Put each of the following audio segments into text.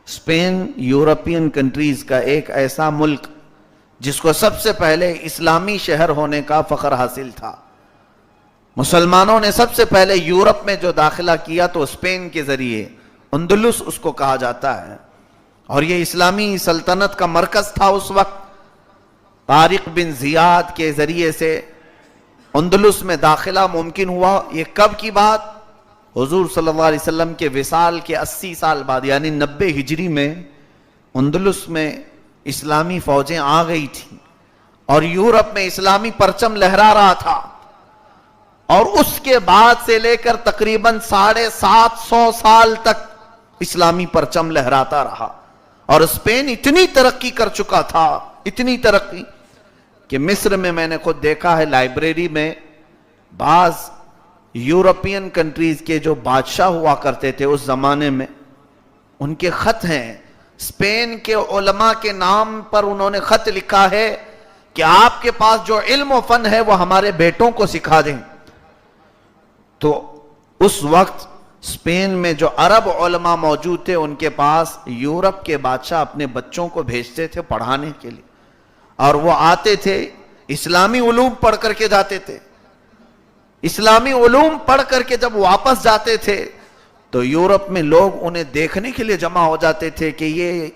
Spain European countries کا ایک ایسا ملک جس کو سب سے پہلے اسلامی شہر ہونے کا فخر حاصل تھا. مسلمانوں نے سب سے پہلے یورپ میں جو داخلہ کیا تو اسپین کے ذریعے، اندلس اس کو کہا جاتا ہے، اور یہ اسلامی سلطنت کا مرکز تھا اس وقت. طارق بن زیاد کے ذریعے سے اندلس میں داخلہ ممکن ہوا. یہ کب کی بات؟ حضور صلی اللہ علیہ وسلم کے وصال کے 80 سال بعد، یعنی 90 ہجری میں اندلس میں اسلامی فوجیں آ گئی تھیں اور یورپ میں اسلامی پرچم لہرا رہا تھا. اور اس کے بعد سے لے کر تقریباً 750 سال تک اسلامی پرچم لہراتا رہا. اور اسپین اتنی ترقی کر چکا تھا، اتنی ترقی کہ مصر میں نے خود دیکھا ہے، لائبریری میں بعض یورپین کنٹریز کے جو بادشاہ ہوا کرتے تھے اس زمانے میں، ان کے خط ہیں. اسپین کے علماء کے نام پر انہوں نے خط لکھا ہے کہ آپ کے پاس جو علم و فن ہے وہ ہمارے بیٹوں کو سکھا دیں. تو اس وقت اسپین میں جو عرب علماء موجود تھے ان کے پاس یورپ کے بادشاہ اپنے بچوں کو بھیجتے تھے پڑھانے کے لیے، اور وہ آتے تھے اسلامی علوم پڑھ کر کے جاتے تھے. اسلامی علوم پڑھ کر کے جب واپس جاتے تھے تو یورپ میں لوگ انہیں دیکھنے کے لیے جمع ہو جاتے تھے کہ یہ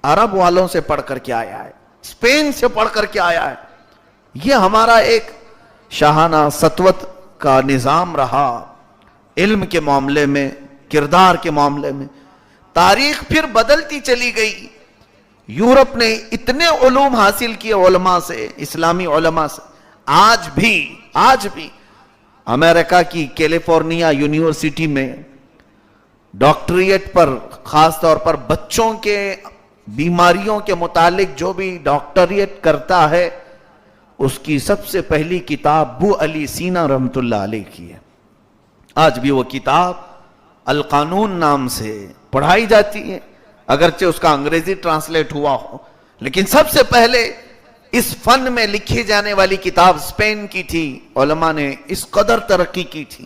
عرب والوں سے پڑھ کر کے آیا ہے، اسپین سے پڑھ کر کے آیا ہے. یہ ہمارا ایک شاہانہ سطوت کا نظام رہا علم کے معاملے میں، کردار کے معاملے میں. تاریخ پھر بدلتی چلی گئی. یورپ نے اتنے علوم حاصل کیے علماء سے، اسلامی علماء سے. آج بھی امریکہ کی کیلیفورنیا یونیورسٹی میں ڈاکٹریٹ پر، خاص طور پر بچوں کے بیماریوں کے متعلق جو بھی ڈاکٹریٹ کرتا ہے، اس کی سب سے پہلی کتاب ابو علی سینا رحمت اللہ علیہ کی ہے. آج بھی وہ کتاب القانون نام سے پڑھائی جاتی ہے، اگرچہ اس کا انگریزی ٹرانسلیٹ ہوا ہو، لیکن سب سے پہلے اس فن میں لکھی جانے والی کتاب اسپین کی تھی. علماء نے اس قدر ترقی کی تھی.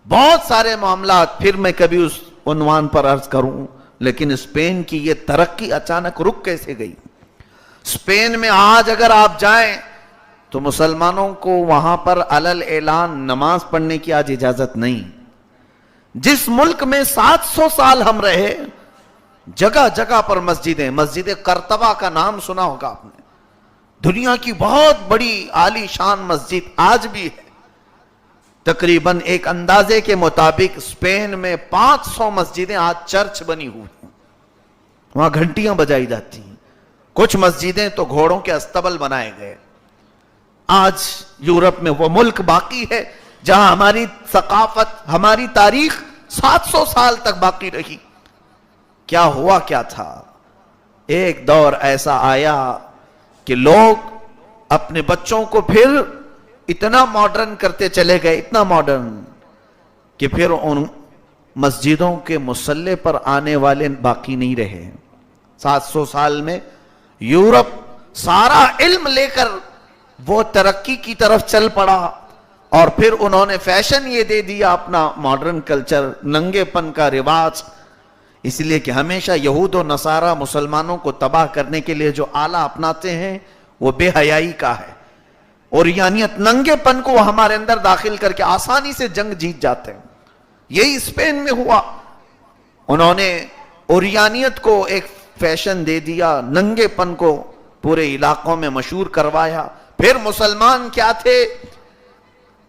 بہت سارے معاملات پھر میں کبھی اس عنوان پر عرض کروں، لیکن اسپین کی یہ ترقی اچانک رک کیسے گئی؟ اسپین میں آج اگر آپ جائیں تو مسلمانوں کو وہاں پر علل اعلان نماز پڑھنے کی آج اجازت نہیں. جس ملک میں 700 سال ہم رہے، جگہ جگہ پر مسجدیں، مسجد قرطبہ کا نام سنا ہوگا آپ نے، دنیا کی بہت بڑی عالی شان مسجد آج بھی ہے. تقریباً ایک اندازے کے مطابق اسپین میں 500 مسجدیں آج چرچ بنی ہوئی ہیں، وہاں گھنٹیاں بجائی جاتی ہیں. کچھ مسجدیں تو گھوڑوں کے استبل بنائے گئے. آج یورپ میں وہ ملک باقی ہے جہاں ہماری ثقافت، ہماری تاریخ 700 سال تک باقی رہی. کیا ہوا کیا تھا؟ ایک دور ایسا آیا کہ لوگ اپنے بچوں کو پھر اتنا ماڈرن کرتے چلے گئے، اتنا ماڈرن کہ پھر ان مسجدوں کے مصلی پر آنے والے باقی نہیں رہے. 700 سال میں یورپ سارا علم لے کر وہ ترقی کی طرف چل پڑا، اور پھر انہوں نے فیشن یہ دے دیا اپنا ماڈرن کلچر، ننگے پن کا رواج. اس لیے کہ ہمیشہ یہود و نصارہ مسلمانوں کو تباہ کرنے کے لیے جو آلہ اپناتے ہیں وہ بے حیائی کا ہے. اوریانیت، ننگے پن کو ہمارے اندر داخل کر کے آسانی سے جنگ جیت جاتے ہیں. یہی اسپین میں ہوا. انہوں نے اوریانیت کو ایک فیشن دے دیا، ننگے پن کو پورے علاقوں میں مشہور کروایا. پھر مسلمان کیا تھے؟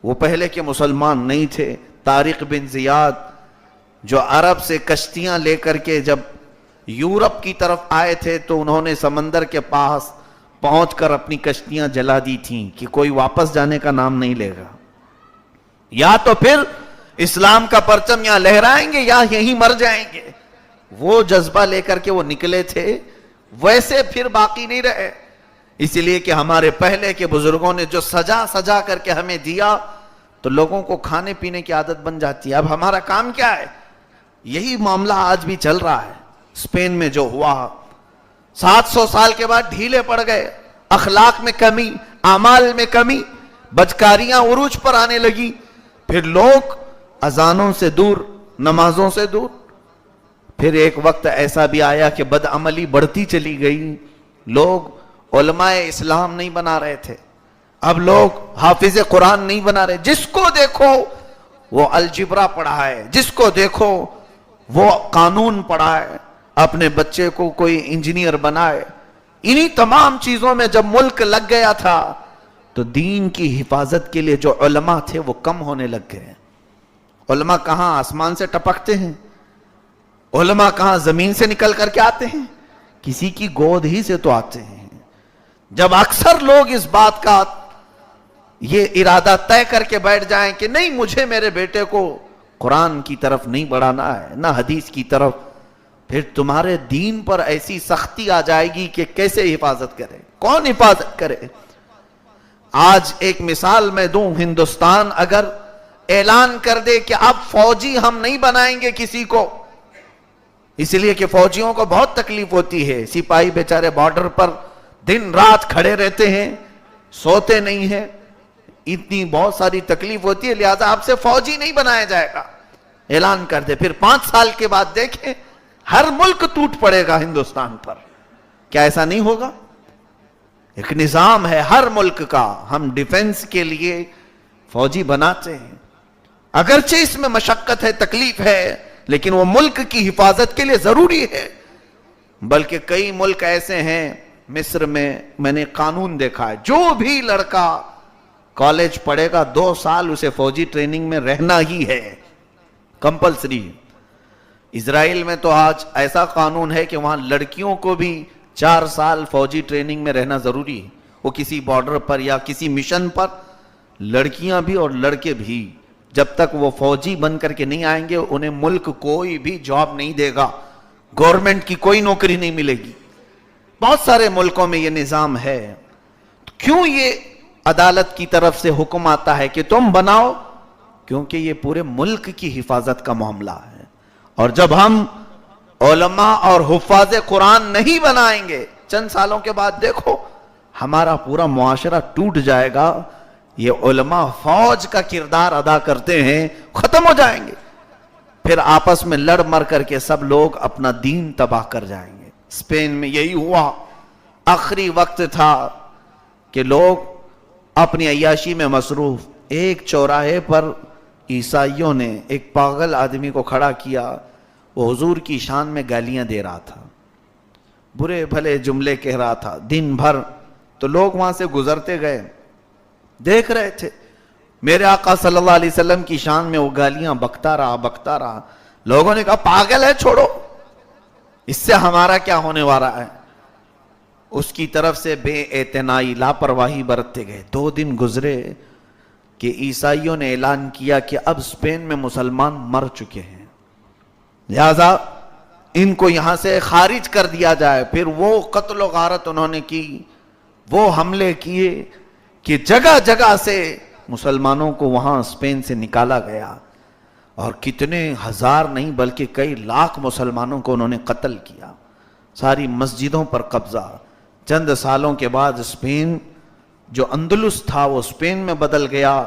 وہ پہلے کے مسلمان نہیں تھے. طارق بن زیاد جو عرب سے کشتیاں لے کر کے جب یورپ کی طرف آئے تھے تو انہوں نے سمندر کے پاس پہنچ کر اپنی کشتیاں جلا دی تھیں کہ کوئی واپس جانے کا نام نہیں لے گا. یا تو پھر اسلام کا پرچم یہاں لہرائیں گے یا یہیں مر جائیں گے. وہ جذبہ لے کر کے وہ نکلے تھے، ویسے پھر باقی نہیں رہے. اس لیے کہ ہمارے پہلے کے بزرگوں نے جو سجا سجا کر کے ہمیں دیا تو لوگوں کو کھانے پینے کی عادت بن جاتی ہے. اب ہمارا کام کیا ہے؟ یہی معاملہ آج بھی چل رہا ہے. اسپین میں جو ہوا 700 سال کے بعد ڈھیلے پڑ گئے، اخلاق میں کمی، اعمال میں کمی، بدکاریاں عروج پر آنے لگی. پھر لوگ اذانوں سے دور، نمازوں سے دور. پھر ایک وقت ایسا بھی آیا کہ بدعملی بڑھتی چلی گئی، لوگ علماء اسلام نہیں بنا رہے تھے، اب لوگ حافظ قرآن نہیں بنا رہے، جس کو دیکھو وہ الجبرا پڑھا ہے، جس کو دیکھو وہ قانون پڑھا ہے، اپنے بچے کو کوئی انجینئر بنائے۔ انہی تمام چیزوں میں جب ملک لگ گیا تھا تو دین کی حفاظت کے لیے جو علماء تھے وہ کم ہونے لگ گئے۔ علماء کہاں آسمان سے ٹپکتے ہیں، علماء کہاں زمین سے نکل کر کے آتے ہیں، کسی کی گود ہی سے تو آتے ہیں۔ جب اکثر لوگ اس بات کا یہ ارادہ طے کر کے بیٹھ جائیں کہ نہیں، مجھے میرے بیٹے کو قرآن کی طرف نہیں بڑھانا ہے، نہ حدیث کی طرف، پھر تمہارے دین پر ایسی سختی آ جائے گی کہ کیسے حفاظت کرے، کون حفاظت کرے۔ آج ایک مثال میں دوں، ہندوستان اگر اعلان کر دے کہ اب فوجی ہم نہیں بنائیں گے کسی کو، اس لیے کہ فوجیوں کو بہت تکلیف ہوتی ہے، سپاہی بیچارے بارڈر پر دن رات کھڑے رہتے ہیں، سوتے نہیں ہیں، اتنی بہت ساری تکلیف ہوتی ہے، لہذا آپ سے فوجی نہیں بنایا جائے گا، اعلان کر دے، پھر 5 سال کے بعد دیکھیں ہر ملک ٹوٹ پڑے گا ہندوستان پر۔ کیا ایسا نہیں ہوگا؟ ایک نظام ہے ہر ملک کا، ہم ڈیفنس کے لیے فوجی بناتے ہیں، اگرچہ اس میں مشقت ہے، تکلیف ہے، لیکن وہ ملک کی حفاظت کے لیے ضروری ہے۔ بلکہ کئی ملک ایسے ہیں، مصر میں نے قانون دیکھا ہے، جو بھی لڑکا کالج پڑھے گا 2 سال اسے فوجی ٹریننگ میں رہنا ہی ہے، کمپلسری۔ اسرائیل میں تو آج ایسا قانون ہے کہ وہاں لڑکیوں کو بھی 4 سال فوجی ٹریننگ میں رہنا ضروری ہے۔ وہ کسی بارڈر پر یا کسی مشن پر لڑکیاں بھی اور لڑکے بھی جب تک وہ فوجی بن کر کے نہیں آئیں گے انہیں ملک کوئی بھی جاب نہیں دے گا، گورنمنٹ کی کوئی نوکری نہیں ملے گی۔ بہت سارے ملکوں میں یہ نظام ہے۔ کیوں یہ عدالت کی طرف سے حکم آتا ہے کہ تم بناؤ؟ کیونکہ یہ پورے ملک کی حفاظت کا معاملہ ہے، اور جب ہم علماء اور حفاظ قرآن نہیں بنائیں گے، چند سالوں کے بعد دیکھو ہمارا پورا معاشرہ ٹوٹ جائے گا۔ یہ علماء فوج کا کردار ادا کرتے ہیں، ختم ہو جائیں گے، پھر آپس میں لڑ مر کر کے سب لوگ اپنا دین تباہ کر جائیں گے۔ اسپین میں یہی ہوا، آخری وقت تھا کہ لوگ اپنی عیاشی میں مصروف، ایک چوراہے پر عیسائیوں نے ایک پاگل آدمی کو کھڑا کیا، وہ حضور کی شان میں گالیاں دے رہا تھا، برے بھلے جملے کہہ رہا تھا دن بھر، تو لوگ وہاں سے گزرتے گئے، دیکھ رہے تھے، میرے آقا صلی اللہ علیہ وسلم کی شان میں وہ گالیاں بکتا رہا۔ لوگوں نے کہا پاگل ہے، چھوڑو، اس سے ہمارا کیا ہونے والا ہے۔ اس کی طرف سے بے اعتنائی، لاپرواہی برتتے گئے۔ 2 دن گزرے کہ عیسائیوں نے اعلان کیا کہ اب اسپین میں مسلمان مر چکے ہیں، لہذا ان کو یہاں سے خارج کر دیا جائے۔ پھر وہ قتل و غارت انہوں نے کی، وہ حملے کیے کہ جگہ جگہ سے مسلمانوں کو وہاں اسپین سے نکالا گیا، اور کتنے ہزار نہیں بلکہ کئی لاکھ مسلمانوں کو انہوں نے قتل کیا، ساری مسجدوں پر قبضہ۔ چند سالوں کے بعد اسپین جو اندلس تھا وہ اسپین میں بدل گیا،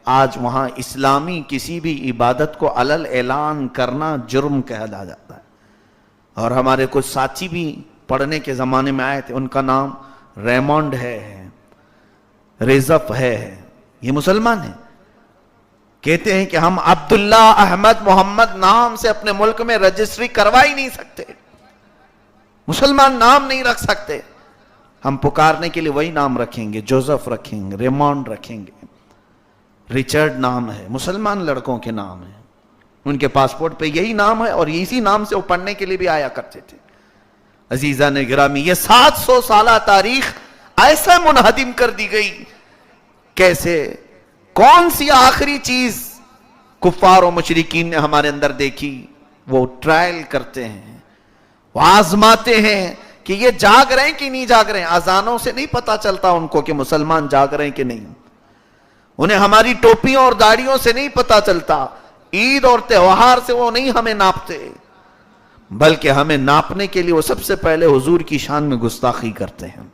آج وہاں اسلامی کسی بھی عبادت کو علل اعلان کرنا جرم کہا جاتا ہے۔ اور ہمارے کچھ ساتھی بھی پڑھنے کے زمانے میں آئے تھے، ان کا نام ریمونڈ ہے، ریزف ہے، یہ مسلمان ہیں، کہتے ہیں کہ ہم عبداللہ احمد محمد نام سے اپنے ملک میں رجسٹری کروا ہی نہیں سکتے، مسلمان نام نہیں رکھ سکتے، ہم پکارنے کے لیے وہی نام رکھیں گے، جوزف رکھیں گے، ریمونڈ رکھیں گے، ریچرڈ نام ہے، مسلمان لڑکوں کے نام ہیں، ان کے پاسپورٹ پہ یہی نام ہے، اور اسی نام سے وہ پڑھنے کے لیے بھی آیا کرتے تھے۔ عزیزان گرامی، یہ 700 سالہ تاریخ ایسا منہدم کر دی گئی، کیسے؟ کون سی آخری چیز کفار و مشرکین نے ہمارے اندر دیکھی؟ وہ ٹرائل کرتے ہیں، وہ آزماتے ہیں کہ یہ جاگ رہے ہیں کہ نہیں جاگ رہے ہیں۔ اذانوں سے نہیں پتا چلتا ان کو کہ مسلمان جاگ رہے ہیں کہ نہیں، انہیں ہماری ٹوپیوں اور داڑیوں سے نہیں پتا چلتا، عید اور تہوار سے وہ نہیں ہمیں ناپتے، بلکہ ہمیں ناپنے کے لیے وہ سب سے پہلے حضور کی شان میں گستاخی کرتے ہیں،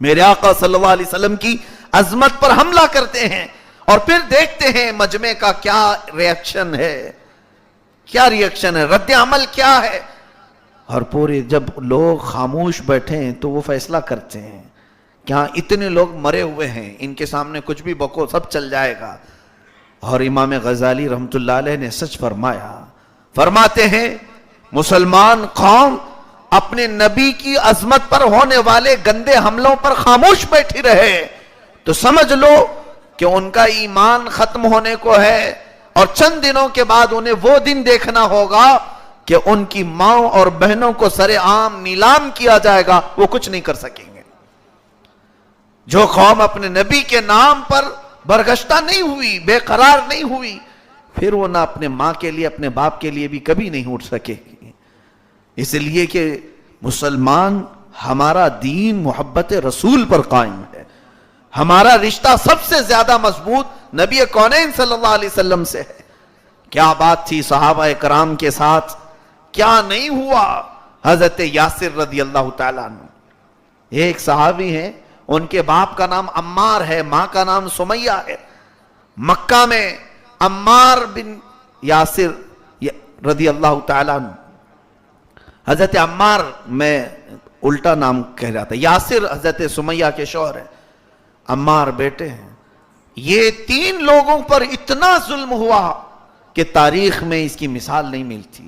میرے آقا صلی اللہ علیہ وسلم کی عظمت پر حملہ کرتے ہیں، اور پھر دیکھتے ہیں مجمع کا کیا ریاکشن ہے، کیا ریئیکشن ہے، رد عمل کیا ہے؟ اور پورے جب لوگ خاموش بیٹھے ہیں تو وہ فیصلہ کرتے ہیں کہ ہاں اتنے لوگ مرے ہوئے ہیں، ان کے سامنے کچھ بھی بکو سب چل جائے گا۔ اور امام غزالی رحمت اللہ علیہ نے سچ فرمایا، فرماتے ہیں مسلمان قوم اپنے نبی کی عظمت پر ہونے والے گندے حملوں پر خاموش بیٹھی رہے تو سمجھ لو کہ ان کا ایمان ختم ہونے کو ہے، اور چند دنوں کے بعد انہیں وہ دن دیکھنا ہوگا کہ ان کی ماں اور بہنوں کو سر عام نیلام کیا جائے گا، وہ کچھ نہیں کر سکیں گے۔ جو قوم اپنے نبی کے نام پر برگشتہ نہیں ہوئی، بے قرار نہیں ہوئی، پھر وہ نہ اپنے ماں کے لیے اپنے باپ کے لیے بھی کبھی نہیں اٹھ سکے گی۔ اس لیے کہ مسلمان، ہمارا دین محبت رسول پر قائم ہے، ہمارا رشتہ سب سے زیادہ مضبوط نبی کونین صلی اللہ علیہ وسلم سے ہے۔ کیا بات تھی صحابہ کرام کے ساتھ، کیا نہیں ہوا۔ حضرت یاسر رضی اللہ تعالیٰ عنہ ایک صحابی ہیں، ان کے باپ کا نام عمار ہے، ماں کا نام سمیہ ہے۔ مکہ میں عمار بن یاسر رضی اللہ تعالیٰ عنہ، حضرت عمار میں الٹا نام کہہ رہا تھا، یاسر حضرت سمیہ کے شوہر ہیں، عمار بیٹے ہیں۔ یہ تین لوگوں پر اتنا ظلم ہوا کہ تاریخ میں اس کی مثال نہیں ملتی۔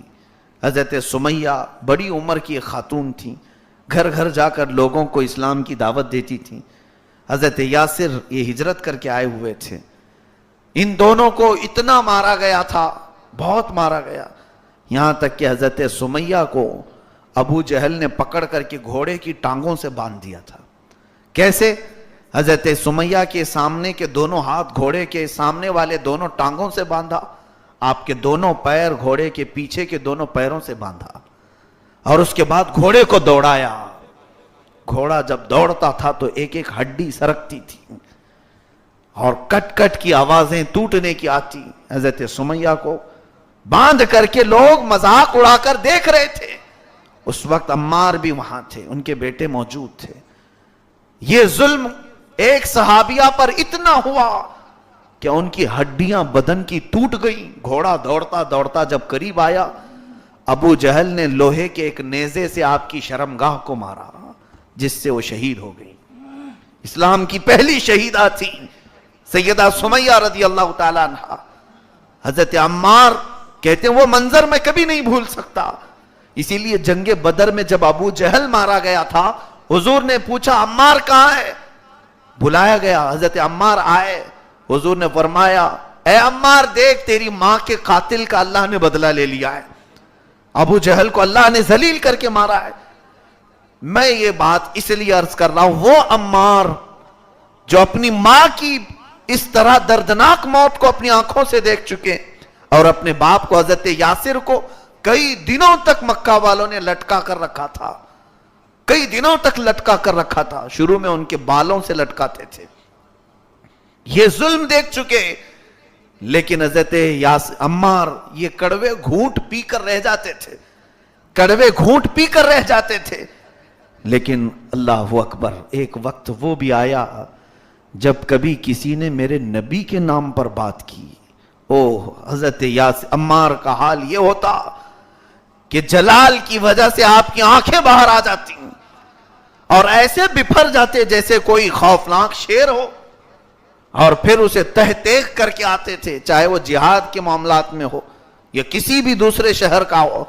حضرت سمیہ بڑی عمر کی ایک خاتون تھی، گھر گھر جا کر لوگوں کو اسلام کی دعوت دیتی تھی۔ حضرت یاسر یہ ہجرت کر کے آئے ہوئے تھے۔ ان دونوں کو اتنا مارا گیا تھا، بہت مارا گیا، یہاں تک کہ حضرت سمیہ کو ابو جہل نے پکڑ کر کے گھوڑے کی ٹانگوں سے باندھ دیا تھا۔ کیسے؟ حضرت سمیہ کے سامنے کے دونوں ہاتھ گھوڑے کے سامنے والے دونوں ٹانگوں سے باندھا، آپ کے دونوں پیر گھوڑے کے پیچھے کے دونوں پیروں سے باندھا، اور اس کے بعد گھوڑے کو دوڑایا۔ گھوڑا جب دوڑتا تھا تو ایک ایک ہڈی سرکتی تھی اور کٹ کٹ کی آوازیں ٹوٹنے کی آتی۔ حضرت سمیہ کو باندھ کر کے لوگ مذاق اڑا کر دیکھ رہے تھے۔ اس وقت عمار بھی وہاں تھے، ان کے بیٹے موجود تھے۔ یہ ظلم ایک صحابیہ پر اتنا ہوا کہ ان کی ہڈیاں بدن کی ٹوٹ گئی۔ گھوڑا دوڑتا دوڑتا جب قریب آیا، ابو جہل نے لوہے کے ایک نیزے سے آپ کی شرمگاہ کو مارا، جس سے وہ شہید ہو گئی۔ اسلام کی پہلی شہیدہ تھی سیدہ سمیہ رضی اللہ تعالیٰ عنہ۔ حضرت عمار کہتے ہیں وہ منظر میں کبھی نہیں بھول سکتا۔ اسی لیے جنگ بدر میں جب ابو جہل مارا گیا تھا، حضور نے پوچھا عمار کہاں ہے؟ بلایا گیا، حضرت عمار آئے، حضور نے فرمایا اے عمار دیکھ تیری ماں کے قاتل کا اللہ نے بدلہ لے لیا ہے، ابو جہل کو اللہ نے ذلیل کر کے مارا ہے۔ میں یہ بات اس لیے عرض کر رہا ہوں، وہ عمار جو اپنی ماں کی اس طرح دردناک موت کو اپنی آنکھوں سے دیکھ چکے، اور اپنے باپ کو حضرت یاسر کو کئی دنوں تک مکہ والوں نے لٹکا کر رکھا تھا، کئی دنوں تک لٹکا کر رکھا تھا، شروع میں ان کے بالوں سے لٹکاتے تھے۔ یہ ظلم دیکھ چکے، لیکن حضرت عمار یہ کڑوے گھونٹ پی کر رہ جاتے تھے، کڑوے گھونٹ پی کر رہ جاتے تھے۔ لیکن اللہ اکبر، ایک وقت وہ بھی آیا جب کبھی کسی نے میرے نبی کے نام پر بات کی، حضرت عمار کا حال یہ ہوتا کہ جلال کی وجہ سے آپ کی آنکھیں باہر آ جاتی اور ایسے بپھر جاتے جیسے کوئی خوفناک شیر ہو، اور پھر اسے تہتیک کر کے آتے تھے، چاہے وہ جہاد کے معاملات میں ہو یا کسی بھی دوسرے شہر کا ہو۔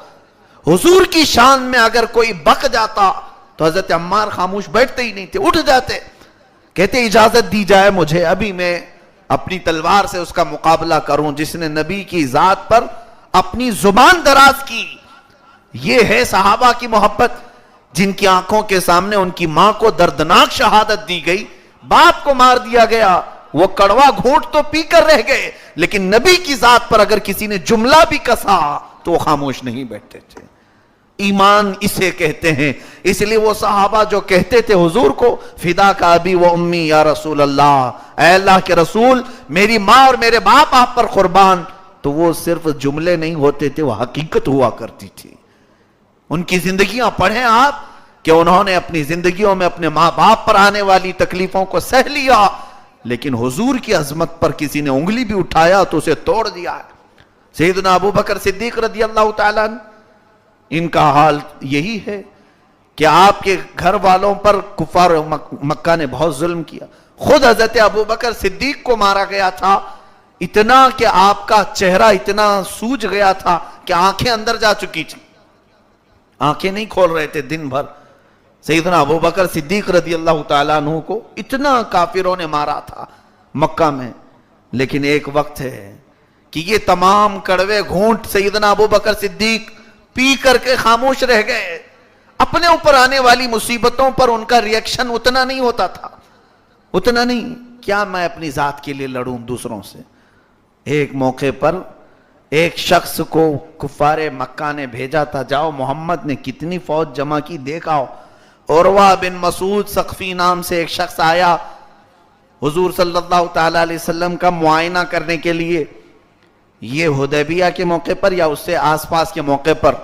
حضور کی شان میں اگر کوئی بک جاتا تو حضرت عمار خاموش بیٹھتے ہی نہیں تھے، اٹھ جاتے، کہتے اجازت دی جائے مجھے، ابھی میں اپنی تلوار سے اس کا مقابلہ کروں جس نے نبی کی ذات پر اپنی زبان دراز کی۔ یہ ہے صحابہ کی محبت، جن کی آنکھوں کے سامنے ان کی ماں کو دردناک شہادت دی گئی، باپ کو مار دیا گیا، وہ کڑوا گھونٹ تو پی کر رہ گئے، لیکن نبی کی ذات پر اگر کسی نے جملہ بھی کسا تو وہ خاموش نہیں بیٹھتے تھے۔ ایمان اسے کہتے ہیں۔ اس لیے وہ صحابہ جو کہتے تھے حضور کو فدا کا ابی و امی یا رسول اللہ، اے اللہ کے رسول میری ماں اور میرے باپ آپ پر قربان، تو وہ صرف جملے نہیں ہوتے تھے، وہ حقیقت ہوا کرتی تھی۔ ان کی زندگیاں پڑھیں آپ کہ انہوں نے اپنی زندگیوں میں اپنے ماں باپ پر آنے والی تکلیفوں کو سہ لیا، لیکن حضور کی عظمت پر کسی نے انگلی بھی اٹھایا تو اسے توڑ دیا ہے۔ سیدنا ابو بکر صدیق رضی اللہ تعالیٰ عنہ، ان کا حال یہی ہے کہ آپ کے گھر والوں پر کفار مکہ نے بہت ظلم کیا. خود حضرت ابو بکر صدیق کو مارا گیا تھا، اتنا کہ آپ کا چہرہ اتنا سوج گیا تھا کہ آنکھیں اندر جا چکی تھی، آنکھیں نہیں کھول رہے تھے دن بھر. سیدنا ابو بکر صدیق رضی اللہ تعالیٰ عنہ کو اتنا کافروں نے مارا تھا مکہ میں. لیکن ایک وقت ہے کہ یہ تمام کڑوے گھونٹ سیدنا ابو بکر صدیق پی کر کے خاموش رہ گئے. اپنے اوپر آنے والی مصیبتوں پر ان کا ریئیکشن اتنا نہیں ہوتا تھا، اتنا نہیں. کیا میں اپنی ذات کے لیے لڑوں دوسروں سے؟ ایک موقع پر ایک شخص کو کفار مکہ نے بھیجا تھا، جاؤ محمد نے کتنی فوج جمع کی دیکھ آؤ. عروہ بن مسعود ثقفی نام سے ایک شخص آیا حضور صلی اللہ تعالیٰ علیہ وسلم کا معائنہ کرنے کے لیے. یہ حدیبیہ کے موقع پر یا اس سے آس پاس کے موقع پر.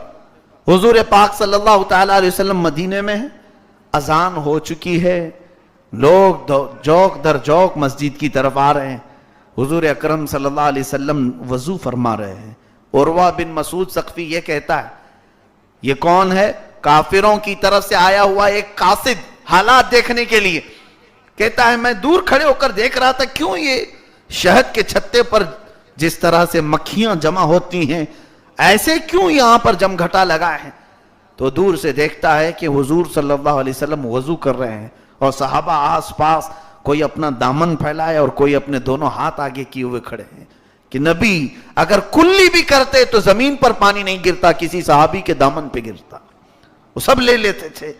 حضور پاک صلی اللہ تعالیٰ علیہ وسلم مدینے میں ہیں، اذان ہو چکی ہے، لوگ جوک در جوک مسجد کی طرف آ رہے ہیں. حضور اکرم صلی اللہ علیہ وسلم وضو فرما رہے ہیں. عروہ بن مسعود ثقفی یہ کہتا ہے، یہ کون ہے؟ کافروں کی طرف سے آیا ہوا ایک قاصد حالات دیکھنے کے لیے. کہتا ہے میں دور کھڑے ہو کر دیکھ رہا تھا کیوں یہ شہد کے چھتے پر جس طرح سے مکھیاں جمع ہوتی ہیں ایسے کیوں یہاں پر جم گھٹا لگا ہے. تو دور سے دیکھتا ہے کہ حضور صلی اللہ علیہ وسلم وضو کر رہے ہیں اور صحابہ آس پاس کوئی اپنا دامن پھیلائے اور کوئی اپنے دونوں ہاتھ آگے کیے ہوئے کھڑے ہیں کہ نبی اگر کلی بھی کرتے تو زمین پر پانی نہیں گرتا، کسی صحابی کے دامن پہ گرتا. وہ سب لے لیتے تھے.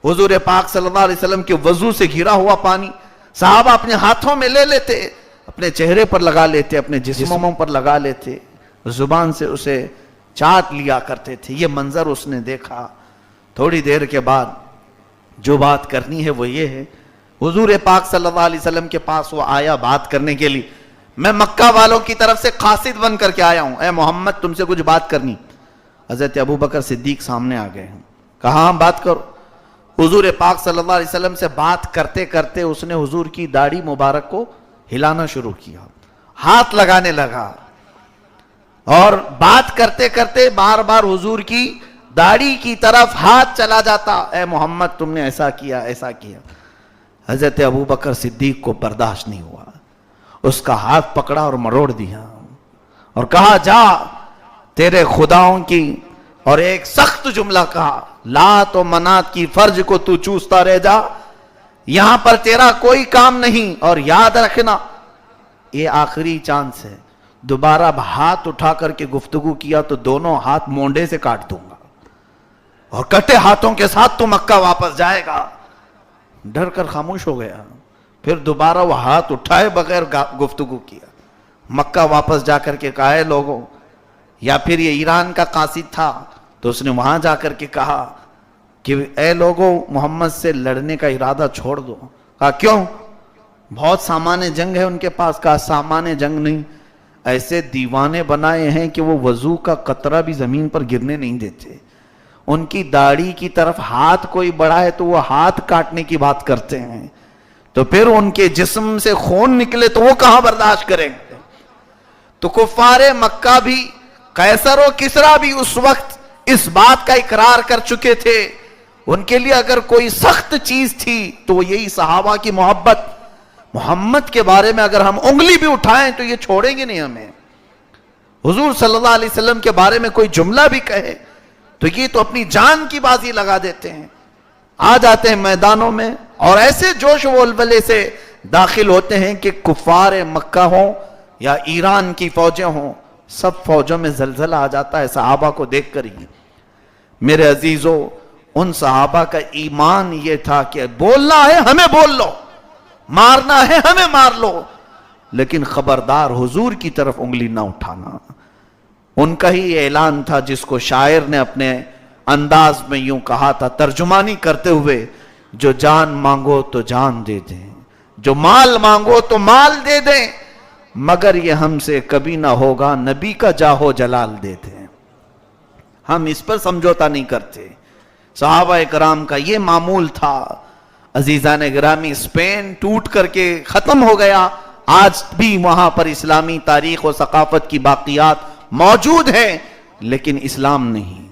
حضور پاک صلی اللہ علیہ وسلم کے وضو سے گھرا ہوا پانی صحابہ اپنے ہاتھوں میں لے لیتے، اپنے چہرے پر لگا لیتے، اپنے جسموں پر لگا لیتے، زبان سے اسے چاٹ لیا کرتے تھے. یہ منظر اس نے دیکھا. تھوڑی دیر کے بعد جو بات کرنی ہے وہ یہ ہے، حضور پاک صلی اللہ علیہ وسلم کے پاس وہ آیا بات کرنے کے لیے. میں مکہ والوں کی طرف سے قاصد بن کر کے آیا ہوں، اے محمد تم سے کچھ بات کرنی. حضرت ابو بکر صدیق سامنے آ گئے ہیں. کہاں بات کرو. حضور پاک صلی اللہ علیہ وسلم سے بات کرتے کرتے اس نے حضور کی داڑھی مبارک کو ہلانا شروع کیا، ہاتھ لگانے لگا اور بات کرتے کرتے بار بار حضور کی داڑھی کی طرف ہاتھ چلا جاتا. اے محمد تم نے ایسا کیا ایسا کیا. حضرت ابو بکر صدیق کو برداشت نہیں ہوا، اس کا ہاتھ پکڑا اور مروڑ دیا اور کہا جا تیرے خداؤں کی، اور ایک سخت جملہ کہا، لات و منات کی فرج کو تو چوستا رہ جا، یہاں پر تیرا کوئی کام نہیں، اور یاد رکھنا یہ آخری چانس ہے. دوبارہ ہاتھ اٹھا کر کے گفتگو کیا تو دونوں ہاتھ مونڈے سے کاٹ دوں گا اور کٹے ہاتھوں کے ساتھ تو مکہ واپس جائے گا. ڈر کر خاموش ہو گیا. پھر دوبارہ وہ ہاتھ اٹھائے بغیر گفتگو کیا. مکہ واپس جا کر کے کہا ہے لوگوں، یا پھر یہ ایران کا قاصد تھا تو اس نے وہاں جا کر کے کہا کہ اے لوگوں محمد سے لڑنے کا ارادہ چھوڑ دو. کہا کیوں؟ بہت سامان جنگ ہے ان کے پاس. کہا سامان جنگ نہیں، ایسے دیوانے بنائے ہیں کہ وہ وضو کا قطرہ بھی زمین پر گرنے نہیں دیتے. ان کی داڑھی کی طرف ہاتھ کوئی بڑھا ہے تو وہ ہاتھ کاٹنے کی بات کرتے ہیں، تو پھر ان کے جسم سے خون نکلے تو وہ کہاں برداشت کریں گے. تو کفار مکہ بھی، قیصر و کسریٰ بھی اس وقت اس بات کا اقرار کر چکے تھے. ان کے لیے اگر کوئی سخت چیز تھی تو وہ یہی صحابہ کی محبت. محمد کے بارے میں اگر ہم انگلی بھی اٹھائیں تو یہ چھوڑیں گے نہیں ہمیں. حضور صلی اللہ علیہ وسلم کے بارے میں کوئی جملہ بھی کہے تو یہ تو اپنی جان کی بازی لگا دیتے ہیں. آ جاتے ہیں میدانوں میں اور ایسے جوش و ولولے سے داخل ہوتے ہیں کہ کفار مکہ ہوں یا ایران کی فوجیں ہوں، سب فوجوں میں زلزلہ آ جاتا ہے صحابہ کو دیکھ کر ہی. میرے عزیزو، ان صحابہ کا ایمان یہ تھا کہ بولنا ہے ہمیں بول لو، مارنا ہے ہمیں مار لو، لیکن خبردار حضور کی طرف انگلی نہ اٹھانا. ان کا ہی اعلان تھا جس کو شاعر نے اپنے انداز میں یوں کہا تھا ترجمانی کرتے ہوئے، جو جان مانگو تو جان دے دیں، جو مال مانگو تو مال دے دیں، مگر یہ ہم سے کبھی نہ ہوگا نبی کا جاہو جلال دے دیں. ہم اس پر سمجھوتا نہیں کرتے. صحابہ کرام کا یہ معمول تھا. عزیزان گرامی، اسپین ٹوٹ کر کے ختم ہو گیا، آج بھی وہاں پر اسلامی تاریخ و ثقافت کی باقیات موجود ہیں لیکن اسلام نہیں.